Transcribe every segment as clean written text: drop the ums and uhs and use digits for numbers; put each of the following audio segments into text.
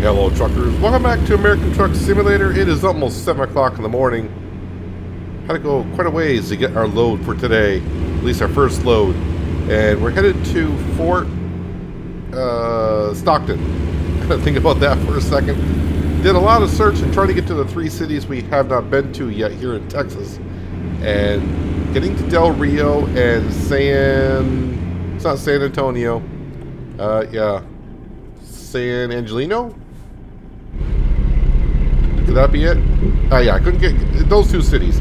Hello truckers, welcome back to American Truck Simulator. It is almost 7 o'clock in the morning. Had to go quite a ways to get our load for today, at least our first load. And we're headed to Fort Stockton. Think about that for a second. Did a lot of searching trying to get to the 3 cities we have not been to yet here in Texas. And getting to Del Rio and it's not San Antonio. Yeah. San Angelino? Could that be it? Yeah, I couldn't get those 2 cities.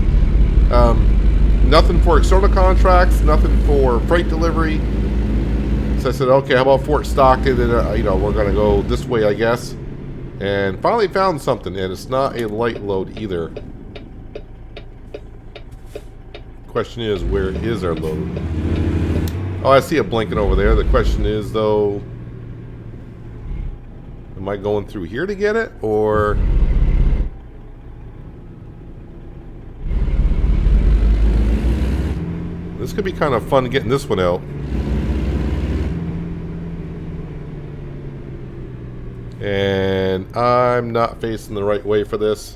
Nothing for external contracts, nothing for freight delivery. So I said, okay, how about Fort Stockton? And we're gonna go this way, I guess. And finally found something, and it's not a light load either. Question is, where is our load? Oh, I see it blinking over there. The question is, though, am I going through here to get it, or... This could be kind of fun getting this one out. And I'm not facing the right way for this.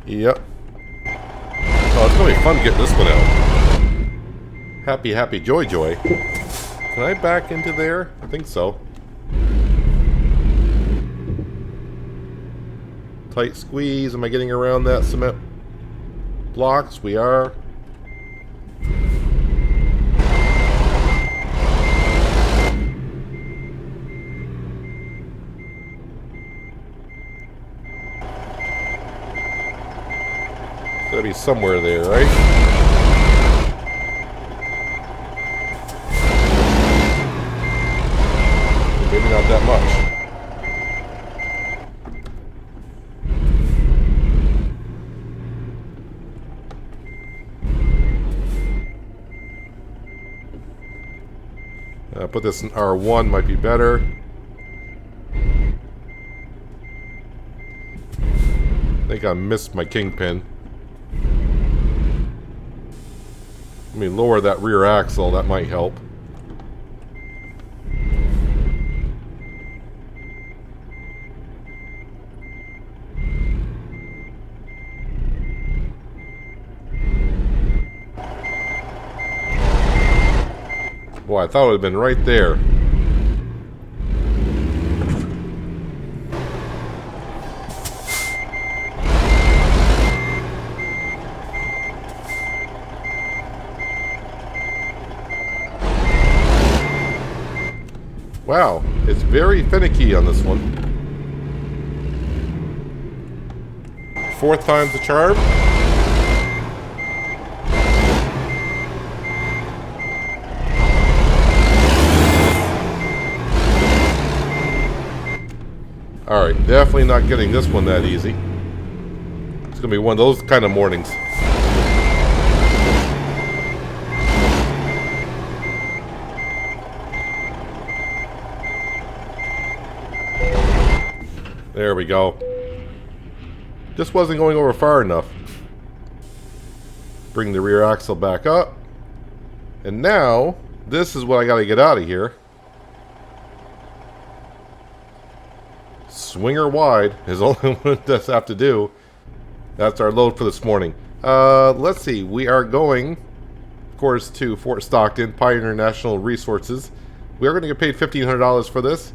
Yep. Oh, it's going to be fun getting this one out. Happy, happy, joy, joy. Can I back into there? I think so. Tight squeeze. Am I getting around that cement blocks? We are. Gotta be somewhere there, right? Maybe not that much. Put this in R1 might be better. I think I missed my kingpin. Let me lower that rear axle, that might help. Boy, I thought it would have been right there. Wow, it's very finicky on this one. 4th time's the charm. Alright, definitely not getting this one that easy. It's going to be one of those kind of mornings. There we go. Just wasn't going over far enough. Bring the rear axle back up. And now, this is what I got to get out of here. Swinger wide is all it does have to do. That's our load for this morning. Let's see. We are going, of course, to Fort Stockton, Pioneer National Resources. We are going to get paid $1,500 for this.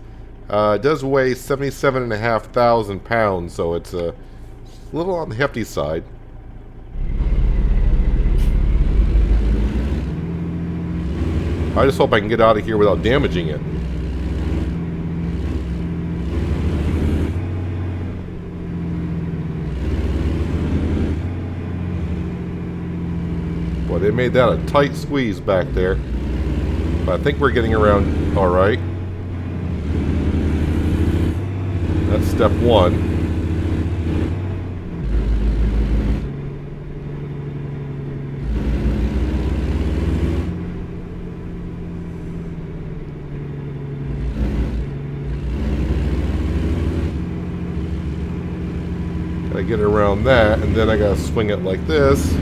It does weigh 77,500 pounds, so it's a little on the hefty side. I just hope I can get out of here without damaging it. Boy, they made that a tight squeeze back there. But I think we're getting around all right. That's step 1. Gotta get around that, and then I gotta swing it like this.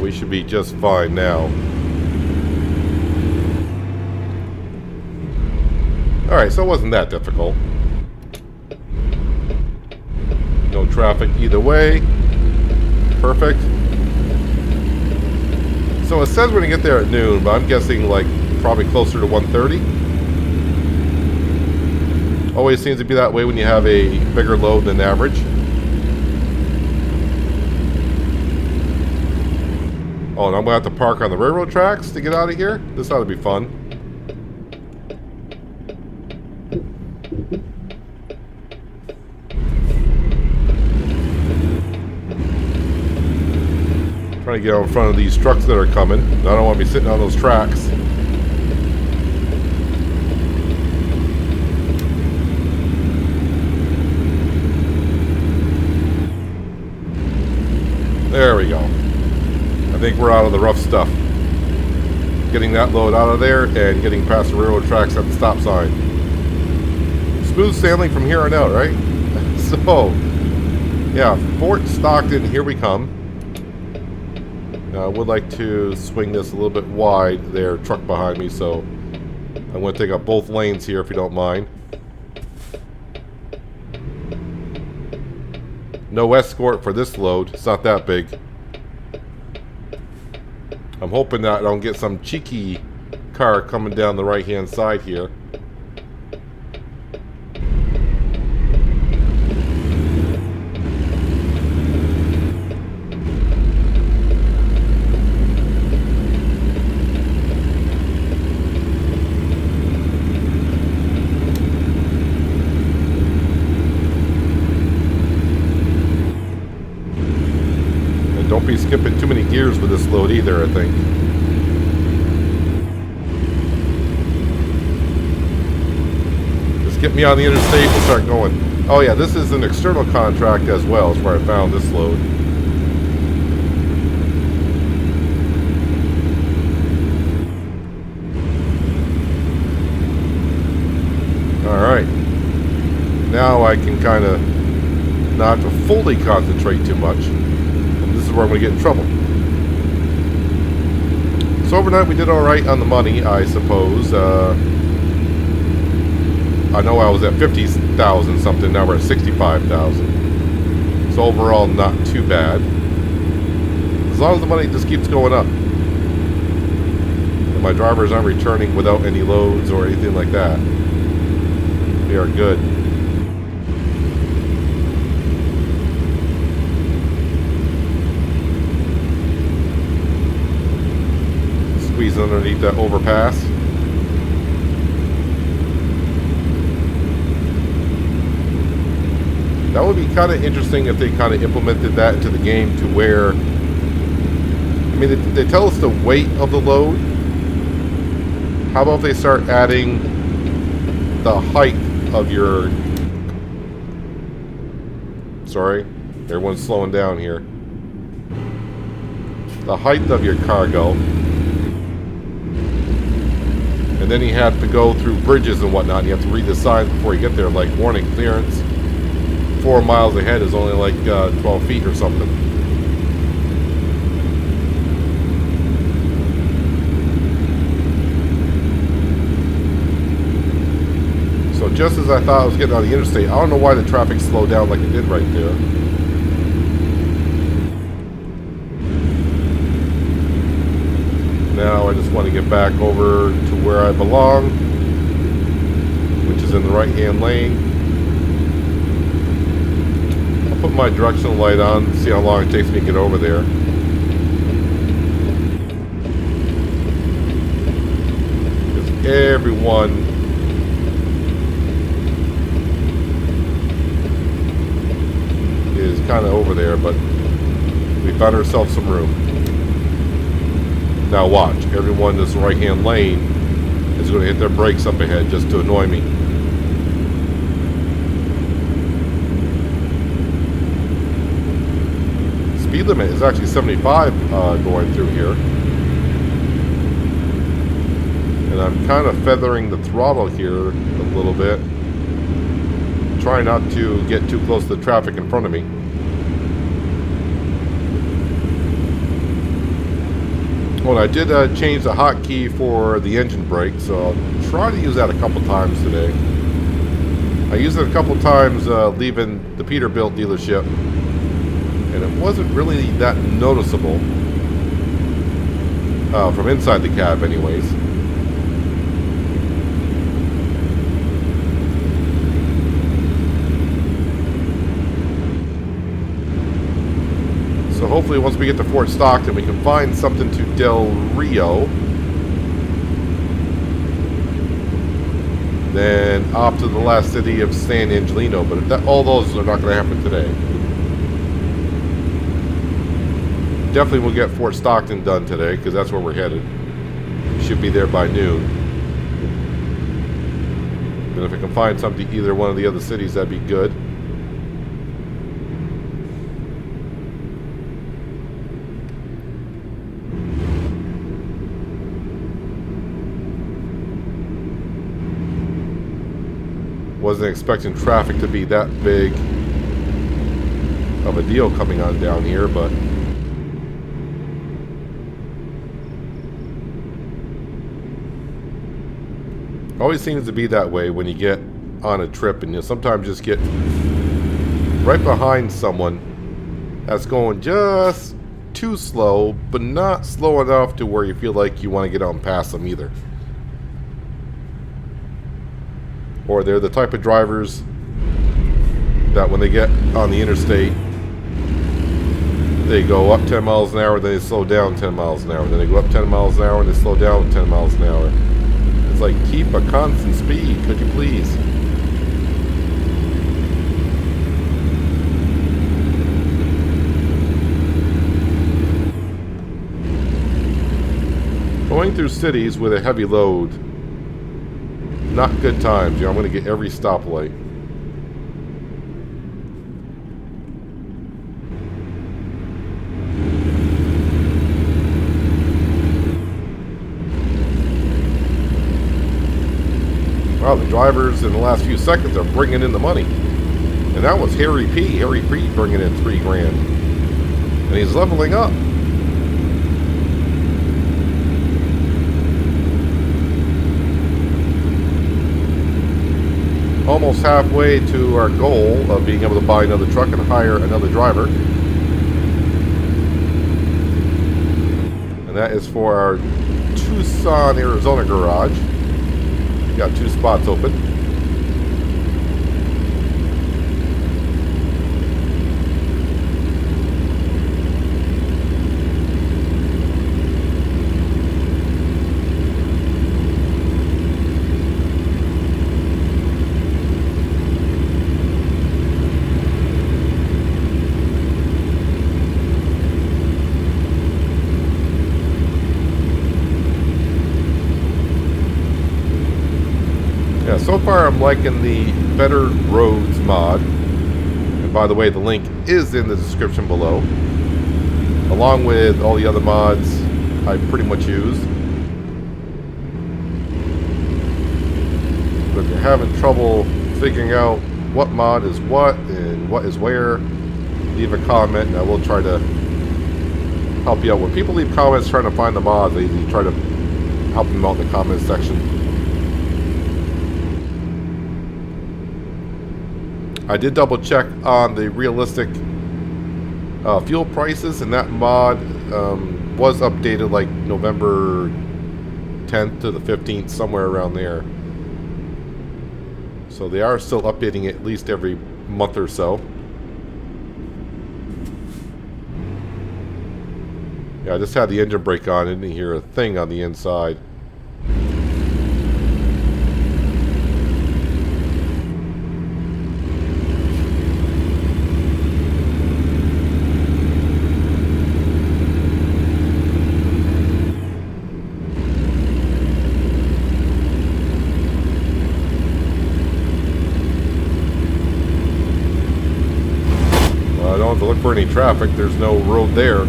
we should be just fine now. Alright, so it wasn't that difficult. No traffic either way. Perfect. So it says we're going to get there at noon, but I'm guessing like probably closer to 1:30. Always seems to be that way when you have a bigger load than average. Oh, and I'm going to have to park on the railroad tracks to get out of here? This ought to be fun. Trying to get out in front of these trucks that are coming. I don't want to be sitting on those tracks. There we go. I think we're out of the rough stuff. Getting that load out of there and getting past the railroad tracks at the stop sign. Smooth sailing from here on out, right? So, yeah, Fort Stockton, here we come. Now, I would like to swing this a little bit wide there, truck behind me, so I'm going to take up both lanes here if you don't mind. No escort for this load. It's not that big. I'm hoping that I don't get some cheeky car coming down the right-hand side here. Don't be skipping too many gears with this load either, I think. Just get me on the interstate, we'll start going. Oh yeah, this is an external contract as well, is where I found this load. Alright. Now I can kind of not have to fully concentrate too much. This is where I'm going to get in trouble. So overnight we did alright on the money, I suppose. I know I was at 50,000 something, now we're at 65,000. So overall not too bad. As long as the money just keeps going up. And my drivers aren't returning without any loads or anything like that. We are good. Squeeze underneath that overpass. That would be kind of interesting if they kind of implemented that into the game to where, I mean, they tell us the weight of the load. How about if they start adding the height of your, sorry, everyone's slowing down here. The height of your cargo. And then you have to go through bridges and whatnot. And you have to read the signs before you get there, like warning clearance. 4 miles ahead is only like 12 feet or something. So just as I thought I was getting on the interstate, I don't know why the traffic slowed down like it did right there. Now I just want to get back over to where I belong, which is in the right-hand lane. I'll put my directional light on, see how long it takes me to get over there. Because everyone is kind of over there, but we found ourselves some room. Now watch, everyone in this right-hand lane is going to hit their brakes up ahead just to annoy me. Speed limit is actually 75 going through here. And I'm kind of feathering the throttle here a little bit. Try not to get too close to the traffic in front of me. Oh, and I did change the hotkey for the engine brake, so I'll try to use that a couple times today. I used it a couple times leaving the Peterbilt dealership, and it wasn't really that noticeable from inside the cab anyways. So hopefully once we get to Fort Stockton, we can find something to Del Rio. Then off to the last city of San Angelino. But all those are not going to happen today. Definitely we'll get Fort Stockton done today, because that's where we're headed. We should be there by noon. And if I can find something to either one of the other cities, that'd be good. Wasn't expecting traffic to be that big of a deal coming on down here, but always seems to be that way when you get on a trip, and you sometimes just get right behind someone that's going just too slow, but not slow enough to where you feel like you want to get out and pass them either. Or they're the type of drivers that when they get on the interstate, they go up 10 miles an hour, then they slow down 10 miles an hour. Then they go up 10 miles an hour and they slow down 10 miles an hour. It's like, keep a constant speed, could you please? Going through cities with a heavy load, not good times. You know, I'm going to get every stoplight. Wow, the drivers in the last few seconds are bringing in the money. And that was Harry P. Harry P. bringing in $3 grand. And he's leveling up. Almost halfway to our goal of being able to buy another truck and hire another driver. And that is for our Tucson, Arizona garage. Got 2 spots open. Yeah, so far I'm liking the Better Roads mod. And by the way, the link is in the description below, along with all the other mods I pretty much use. But if you're having trouble figuring out what mod is what and what is where, leave a comment and I will try to help you out. When people leave comments trying to find the mods, I usually try to help them out in the comments section. I did double check on the realistic fuel prices, and that mod was updated like November 10th to the 15th, somewhere around there. So they are still updating it at least every month or so. Yeah, I just had the engine brake on. I didn't hear a thing on the inside. I don't have to look for any traffic. There's no road there.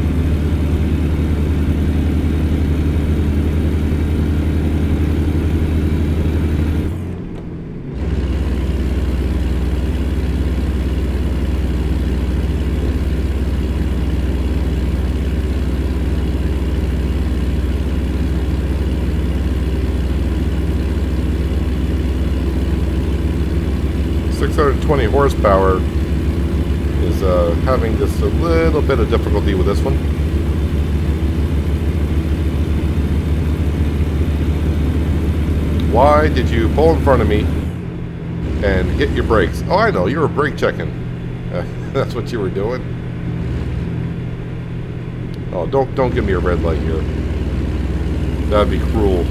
120 horsepower is having just a little bit of difficulty with this one. Why did you pull in front of me and hit your brakes? Oh, I know, you were brake checking. That's what you were doing. Oh, don't give me a red light here. That'd be cruel.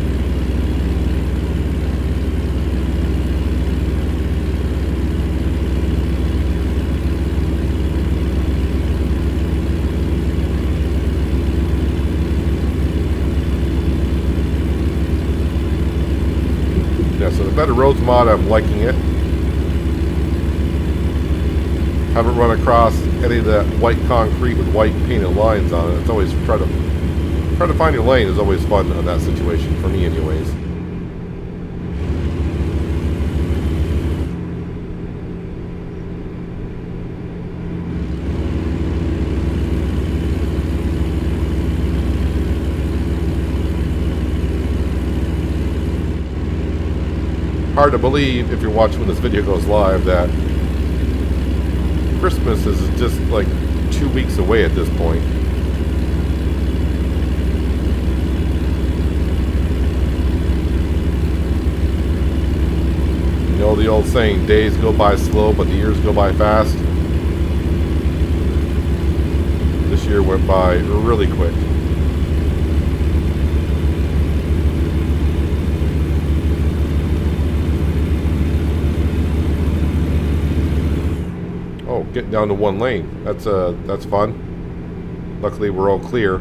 Yeah, so the Better Roads mod, I'm liking it. Haven't run across any of that white concrete with white painted lines on it. It's always try to find your lane is always fun on that situation, for me anyways. Hard to believe if you're watching when this video goes live that Christmas is just like 2 weeks away at this point. You know the old saying, days go by slow, but the years go by fast. This year went by really quick. Oh, getting down to one lane. That's fun. Luckily, we're all clear.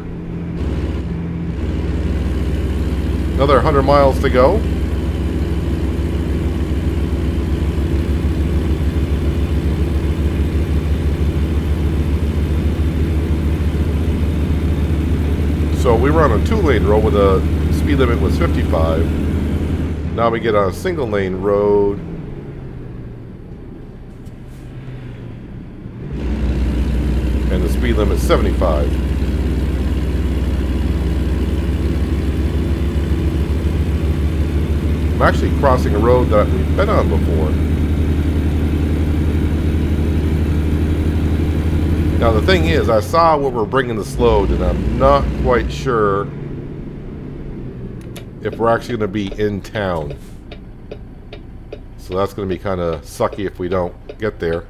Another 100 miles to go. So we were on a 2-lane road with a speed limit was 55. Now we get on a single lane road. And the speed limit is 75. I'm actually crossing a road that we've been on before. Now the thing is, I saw where we're bringing this load, and I'm not quite sure if we're actually going to be in town. So that's going to be kind of sucky if we don't get there.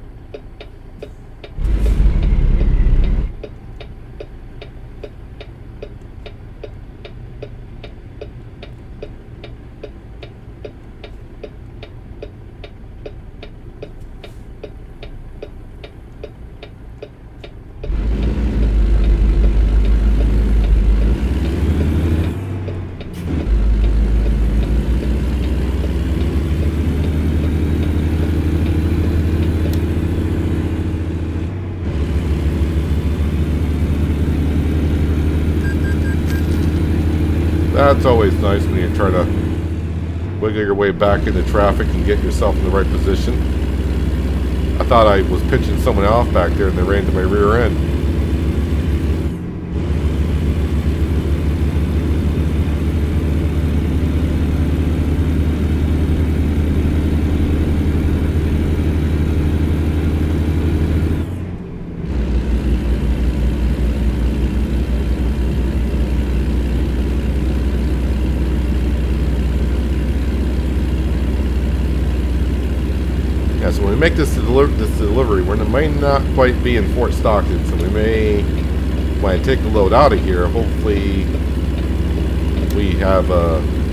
That's always nice when you're trying to wiggle your way back into traffic and get yourself in the right position. I thought I was pitching someone off back there and they ran to my rear end. So when we make this delivery, we may not quite be in Fort Stockton, so we may, when I take the load out of here, hopefully we have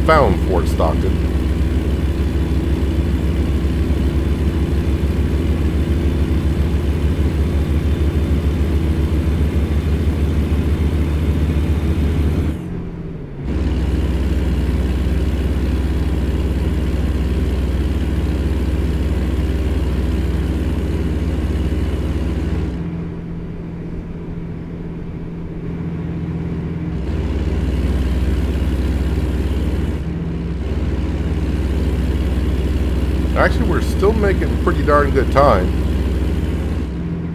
found Fort Stockton. Actually, we're still making pretty darn good time.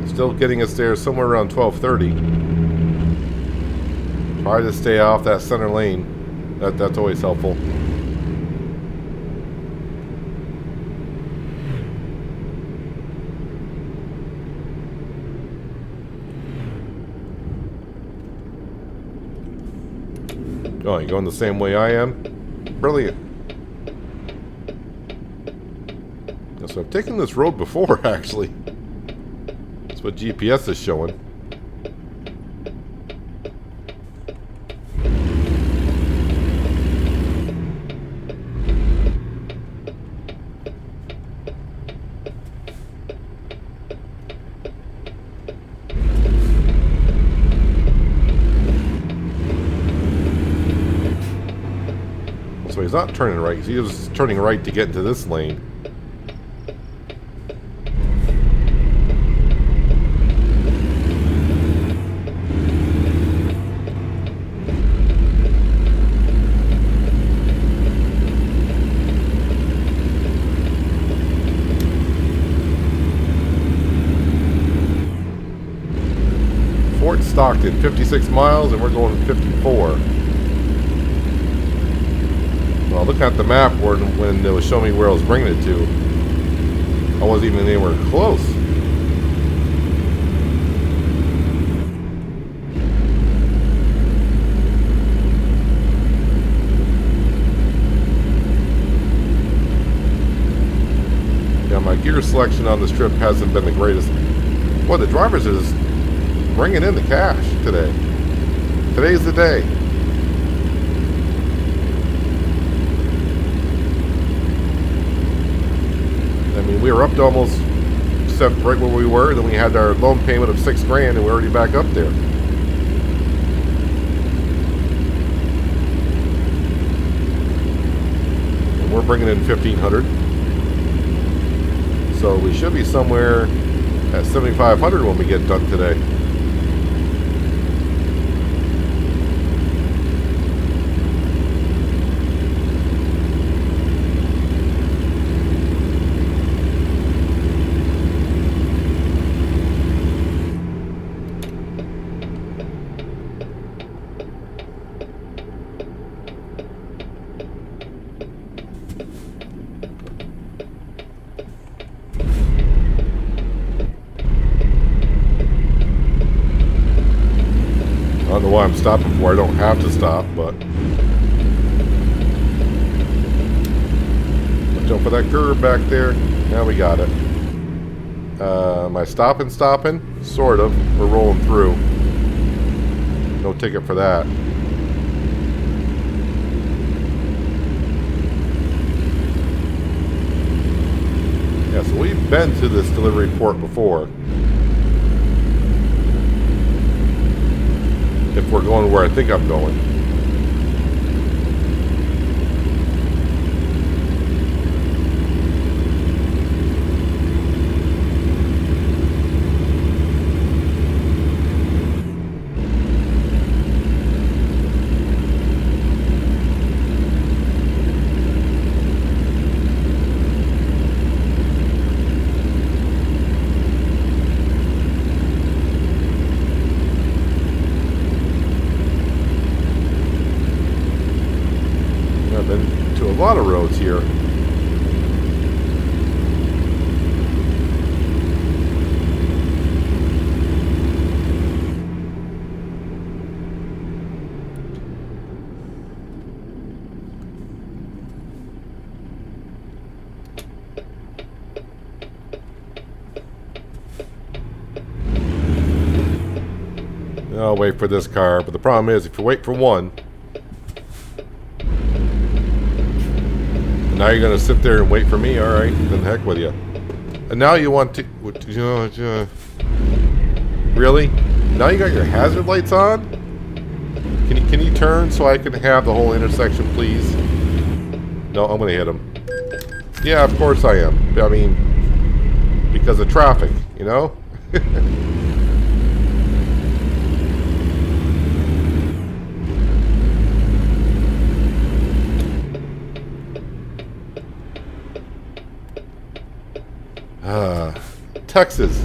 Still getting us there somewhere around 12:30. Try to stay off that center lane. That's always helpful. Oh, you going the same way I am? Brilliant. So I've taken this road before, actually. That's what GPS is showing. So he's not turning right. He was turning right to get into this lane. Fort Stockton, 56 miles, and we're going 54. Well, looking at the map when it was showing me where I was bringing it to, I wasn't even anywhere close. Yeah, my gear selection on this trip hasn't been the greatest. Boy, the drivers are just bringing in the cash today. Today's the day. I mean, we were up to almost right where we were, then we had our loan payment of $6,000 and we're already back up there. And we're bringing in $1,500. So we should be somewhere at $7,500 when we get done today. I don't know why I'm stopping for. I don't have to stop, but watch out for that curve back there. Now we got it. Am I stopping? Sort of. We're rolling through. No ticket for that. Yeah, so we've been to this delivery port before. If we're going where I think I'm going. To a lot of roads here. I'll wait for this car, but the problem is if you wait for one, now you're gonna sit there and wait for me. All right, then heck with you. And now you want to, really? Now you got your hazard lights on? Can you turn so I can have the whole intersection, please? No, I'm gonna hit him. Yeah, of course I am. I mean, because of traffic, you know. Texas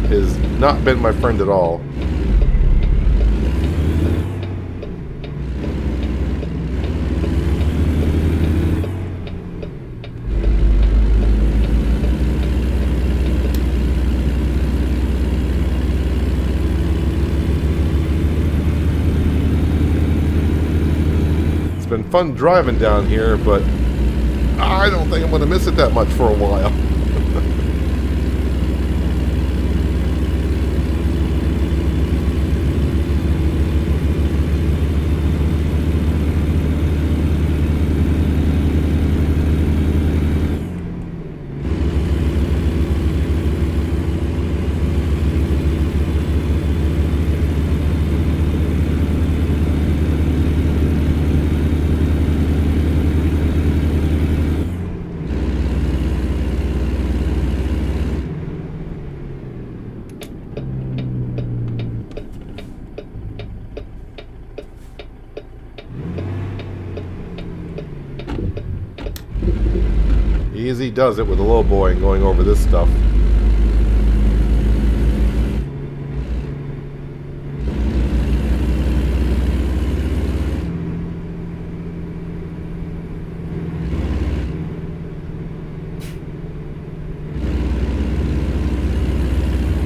has not been my friend at all. fun driving down here, but I don't think I'm going to miss it that much for a while. Easy does it with a low boy and going over this stuff.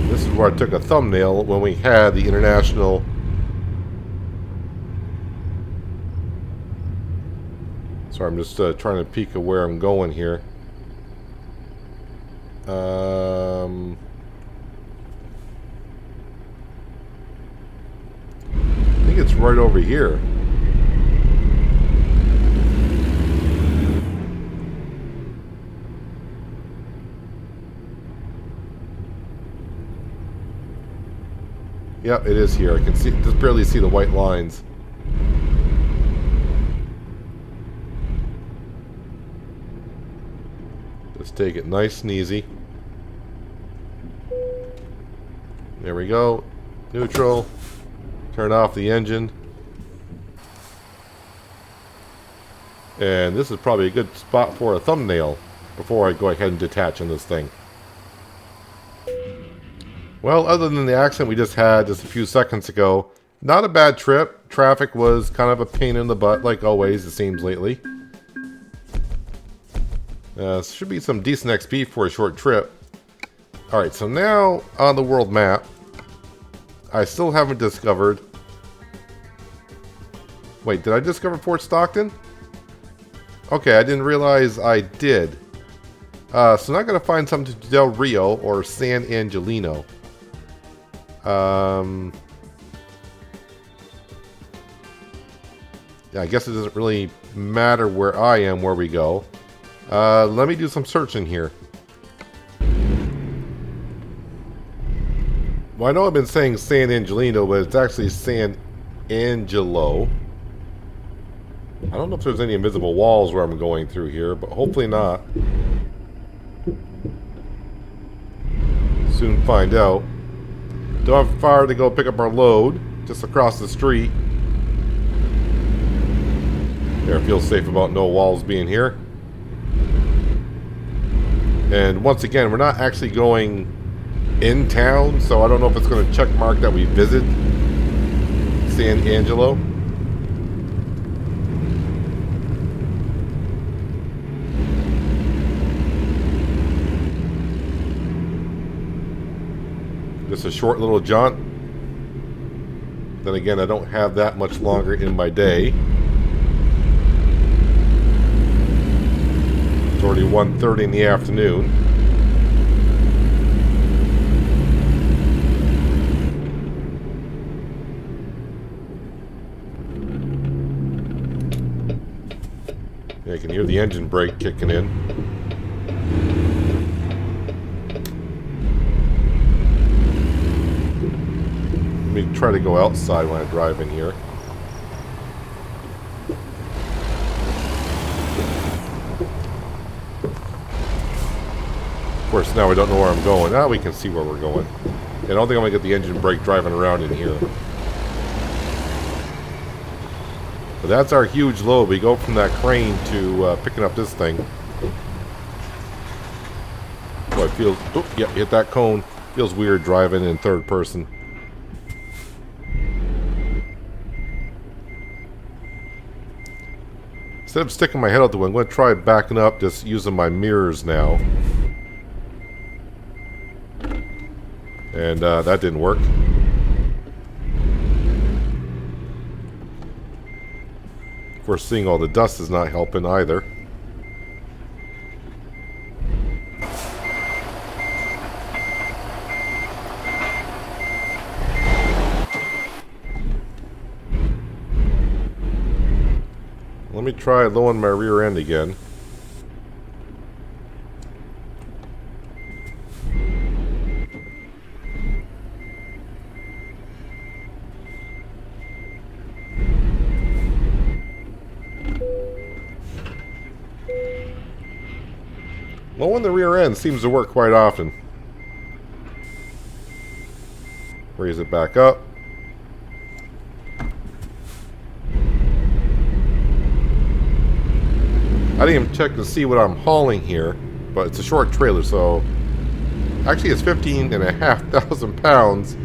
This is where I took a thumbnail when we had the international. Sorry, I'm just trying to peek at where I'm going here. I think it's right over here. Yep, it is here. I can see, just barely see the white lines. Just take it nice and easy. There we go. Neutral. Turn off the engine. And this is probably a good spot for a thumbnail before I go ahead and detach on this thing. Well, other than the accident we just had just a few seconds ago, not a bad trip. Traffic was kind of a pain in the butt, like always, it seems lately. Should be some decent XP for a short trip. Alright, so now on the world map, I still haven't discovered... Wait, did I discover Fort Stockton? Okay, I didn't realize I did. So now I'm going to find something to Del Rio or San Angelino. Yeah, I guess it doesn't really matter where I am, where we go. Let me do some searching here. Well, I know I've been saying San Angelino, but it's actually San Angelo. I don't know if there's any invisible walls where I'm going through here, but hopefully not. Soon find out. Don't have far to go pick up our load, just across the street. There, I feel safe about no walls being here. And once again, we're not actually going in town, so I don't know if it's going to check mark that we visit San Angelo. Just a short little jaunt. Then again, I don't have that much longer in my day. It's already 1:30 in the afternoon. Yeah, I can hear the engine brake kicking in. Let me try to go outside when I drive in here. Of course, now we don't know where I'm going. Now we can see where we're going. I don't think I'm going to get the engine brake driving around in here. But that's our huge load. We go from that crane to picking up this thing. Oh, it feels... Oh, yeah, hit that cone. Feels weird driving in third person. Instead of sticking my head out the window, I'm going to try backing up, just using my mirrors now. And that didn't work. Of course, seeing all the dust is not helping either. Let me try low on my rear end again. Low on the rear end seems to work quite often. Raise it back up. I didn't even check to see what I'm hauling here, but it's a short trailer, so actually it's 15,500 pounds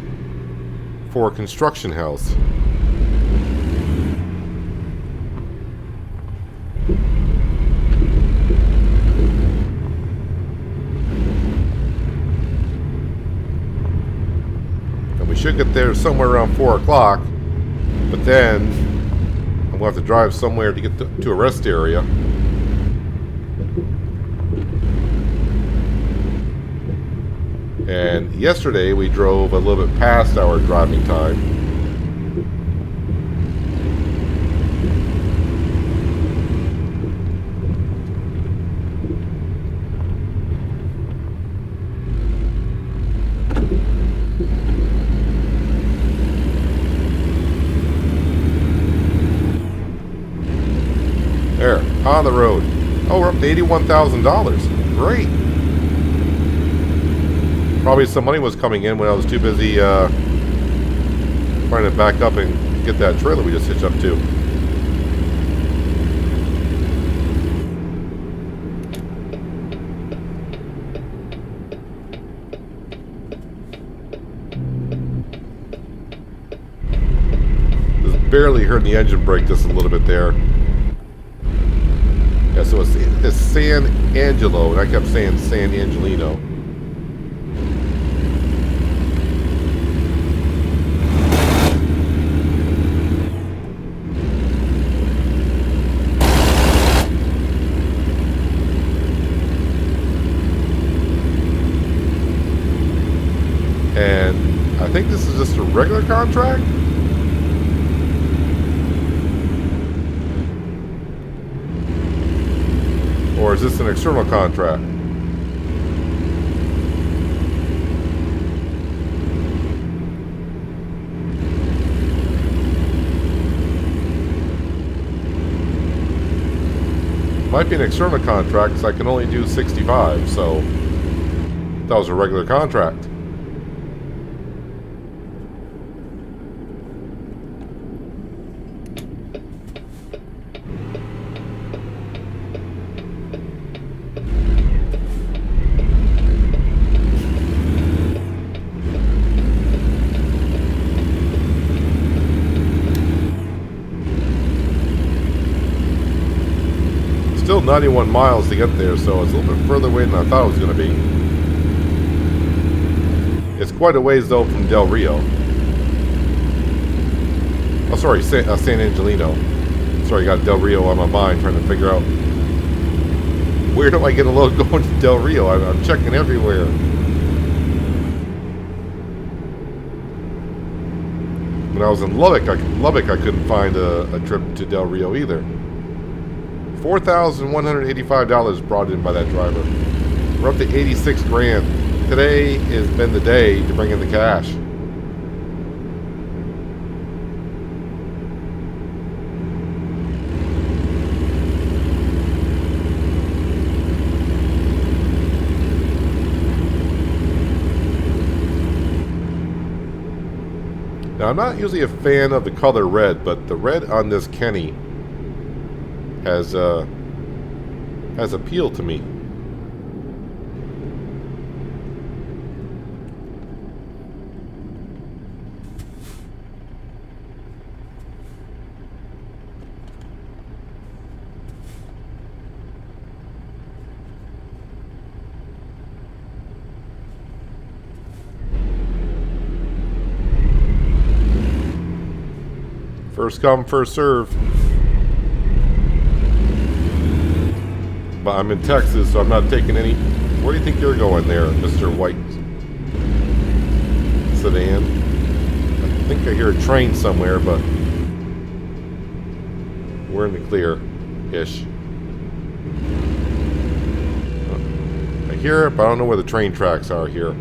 for a construction house. And we should get there somewhere around 4 o'clock, but then I'm going to have to drive somewhere to get to a rest area. And yesterday we drove a little bit past our driving time. There, on the road. Oh, we're up to $81,000. Great. Probably some money was coming in when I was too busy trying to back up and get that trailer we just hitched up to. Just barely heard the engine brake just a little bit there. Yeah, so it's San Angelo, and I kept saying San Angelino. And I think this is just a regular contract. Or is this an external contract? Might be an external contract because I can only do 65, so that was a regular contract. Still 91 miles to get there, so it's a little bit further away than I thought it was going to be. It's quite a ways, though, from Del Rio. Oh, sorry, San Angelino. Sorry, I got Del Rio on my mind, trying to figure out where do I get a load going to Del Rio? I'm checking everywhere. When I was in Lubbock, I couldn't find a trip to Del Rio either. $4,185 brought in by that driver. We're up to 86 grand. Today has been the day to bring in the cash. Now, I'm not usually a fan of the color red, but the red on this Kenny has appeal to me. First come, first serve. But I'm in Texas, so I'm not taking any... Where do you think you're going there, Mr. White Sedan? I think I hear a train somewhere, but... we're in the clear-ish. I hear it, but I don't know where the train tracks are here.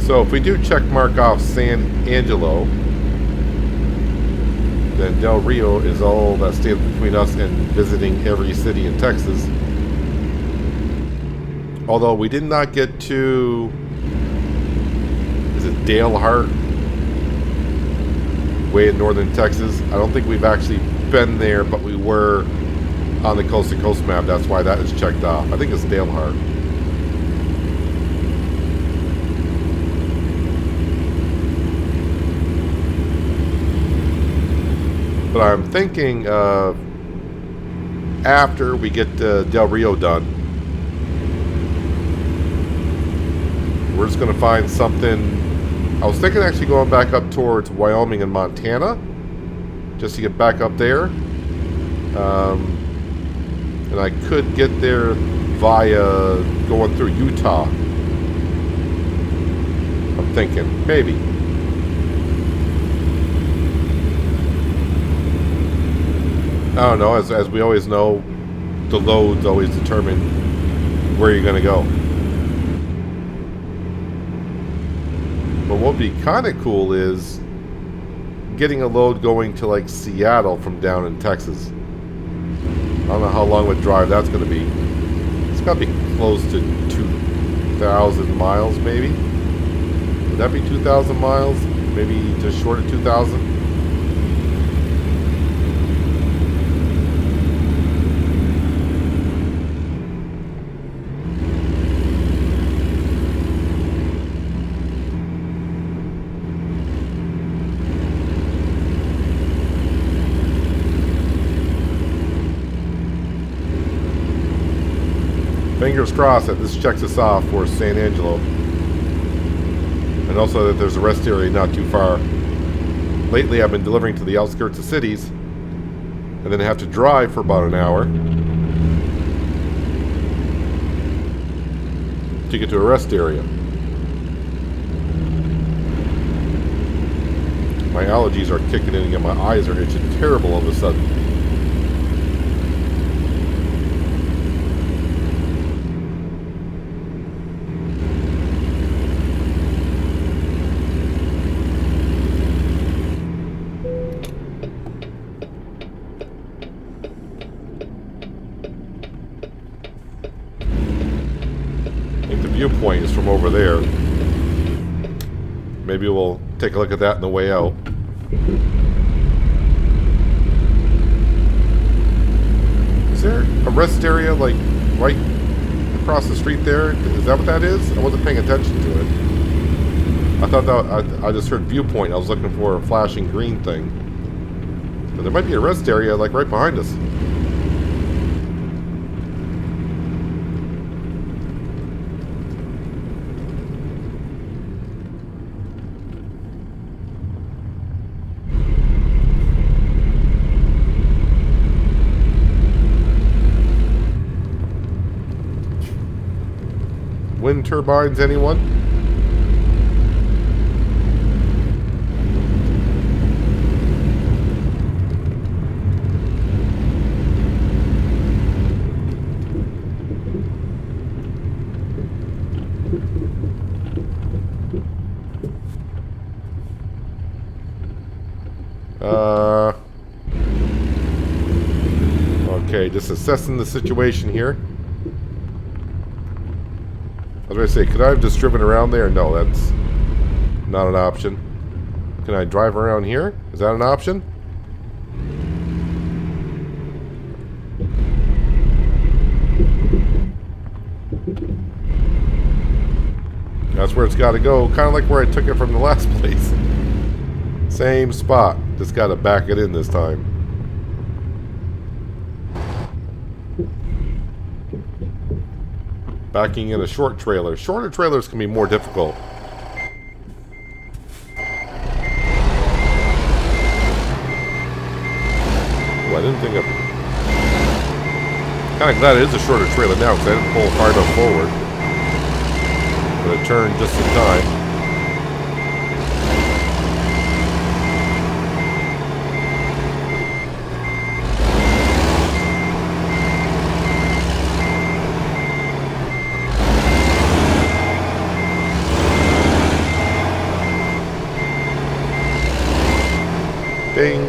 So if we do check mark off San Angelo, then Del Rio is all that stands between us and visiting every city in Texas. Although we did not get to, is it Dalehart? Way in northern Texas. I don't think we've actually been there, but we were on the coast to coast map. That's why that is checked off. I think it's Dalehart. But I'm thinking after we get Del Rio done, we're just going to find something. I was thinking actually going back up towards Wyoming and Montana, just to get back up there. And I could get there via going through Utah. I'm thinking, maybe. I don't know, as we always know, the loads always determine where you're going to go. But what would be kind of cool is getting a load going to like Seattle from down in Texas. I don't know how long of a drive that's going to be. It's got to be close to 2,000 miles maybe. Would that be 2,000 miles? Maybe just short of 2,000? Fingers crossed that this checks us off for San Angelo. And also that there's a rest area not too far. Lately I've been delivering to the outskirts of cities and then have to drive for about an hour to get to a rest area. My allergies are kicking in and my eyes are itching terrible all of a sudden. Viewpoint is from over there. Maybe we'll take a look at that on the way out. Is there a rest area like right across the street there? Is that what that is? I wasn't paying attention to it. I thought that I just heard viewpoint. I was looking for a flashing green thing. But there might be a rest area like right behind us. Wind turbines, anyone? Okay, just assessing the situation here. I was going to say, could I have just driven around there? No, that's not an option. Can I drive around here? Is that an option? That's where it's got to go. Kind of like where I took it from the last place. Same spot. Just got to back it in this time. Backing in a short trailer. Shorter trailers can be more difficult. Oh, I didn't think of... Kind of glad it is a shorter trailer now because I didn't pull far enough forward. But it turned just in time. Bing.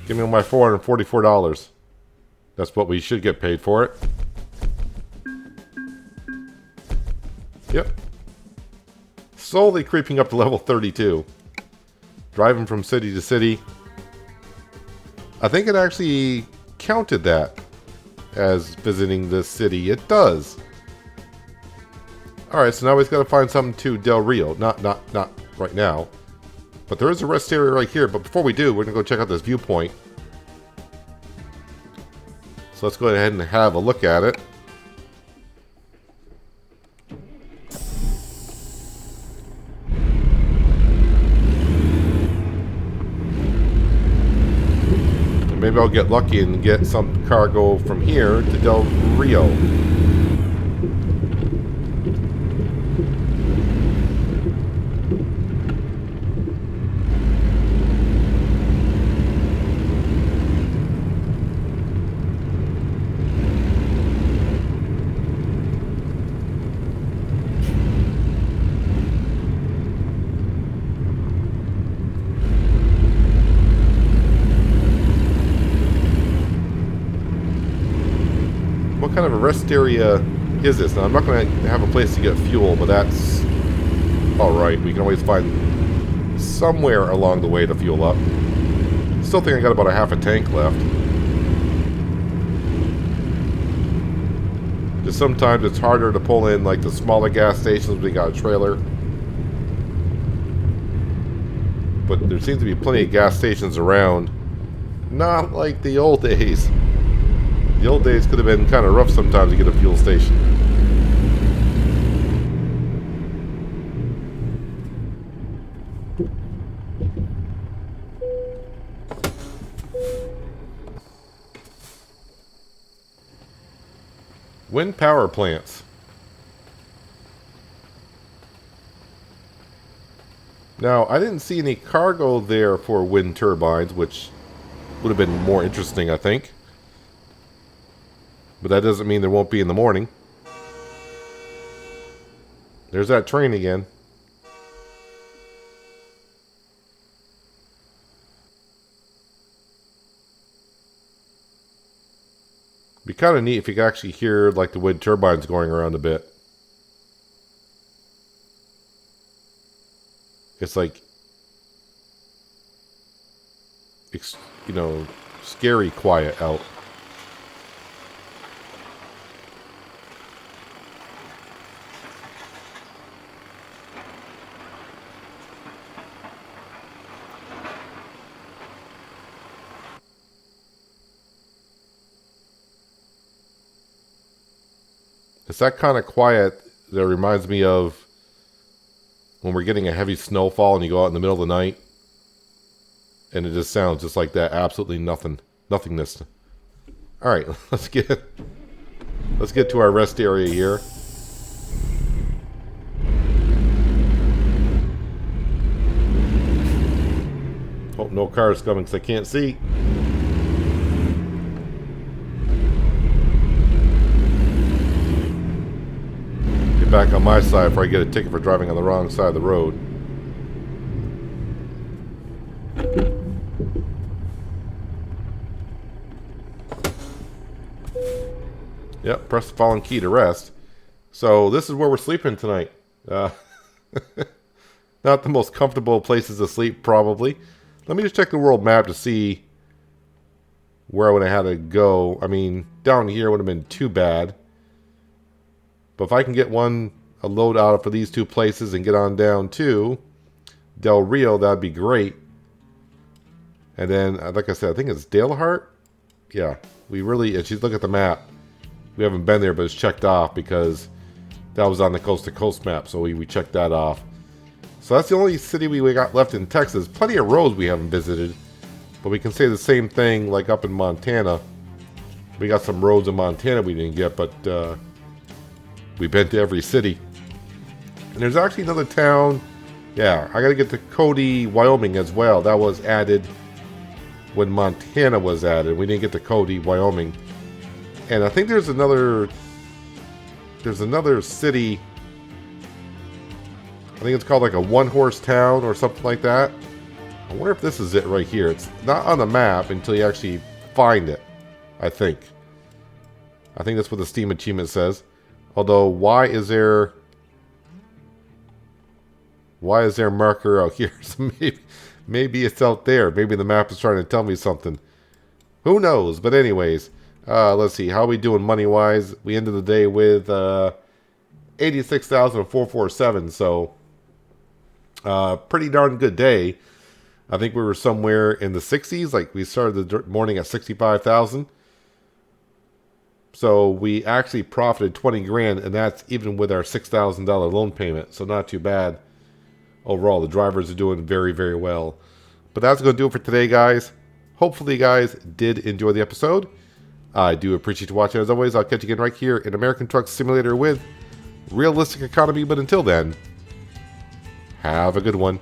Give me my $444. That's what we should get paid for it. Yep. Slowly creeping up to level 32. Driving from city to city. I think it actually counted that as visiting this city. It does. Alright, so now we've got to find something to Del Rio. Not right now. But there is a rest area right here. But before we do, we're going to go check out this viewpoint. So let's go ahead and have a look at it. And maybe I'll get lucky and get some cargo from here to Del Rio. What kind of a rest area is this? Now, I'm not going to have a place to get fuel, but that's alright. We can always find somewhere along the way to fuel up. Still think I got about a half a tank left. Just sometimes it's harder to pull in like the smaller gas stations when you got a trailer. But there seems to be plenty of gas stations around. Not like the old days. The old days could have been kind of rough sometimes to get a fuel station. Wind power plants. Now, I didn't see any cargo there for wind turbines, which would have been more interesting, I think. But that doesn't mean there won't be in the morning. There's that train again. Be kind of neat if you could actually hear like the wind turbines going around a bit. It's like, you know, scary quiet out. It's that kind of quiet that reminds me of when we're getting a heavy snowfall and you go out in the middle of the night and it just sounds just like that. Absolutely nothingness. Alright, let's get to our rest area here. Hope no cars coming because I can't see. Back on my side before I get a ticket for driving on the wrong side of the road. Yep, press the fallen key to rest. So this is where we're sleeping tonight. Not the most comfortable places to sleep, probably. Let me just check the world map to see where I would have had to go. I mean, down here would have been too bad. But if I can get a load out for these two places and get on down to Del Rio, that'd be great. And then, like I said, I think it's Dalehart. Yeah, if you look at the map, we haven't been there, but it's checked off because that was on the coast-to-coast map, so we checked that off. So that's the only city we got left in Texas. Plenty of roads we haven't visited, but we can say the same thing like up in Montana. We got some roads in Montana we didn't get, but we've been to every city. And there's actually another town. Yeah, I got to get to Cody, Wyoming as well. That was added when Montana was added. We didn't get to Cody, Wyoming. And I think there's another city. I think it's called like a one-horse town or something like that. I wonder if this is it right here. It's not on the map until you actually find it, I think. I think that's what the Steam achievement says. Although, why is there marker out here? So maybe it's out there. Maybe the map is trying to tell me something. Who knows? But anyways, let's see. How are we doing money-wise? We ended the day with 86,447. So, pretty darn good day. I think we were somewhere in the 60s. Like, we started the morning at 65,000. So we actually profited 20 grand, and that's even with our $6,000 loan payment. So not too bad overall. The drivers are doing very, very well. But that's going to do it for today, guys. Hopefully you guys did enjoy the episode. I do appreciate you watching. As always, I'll catch you again right here in American Truck Simulator with Realistic Economy. But until then, have a good one.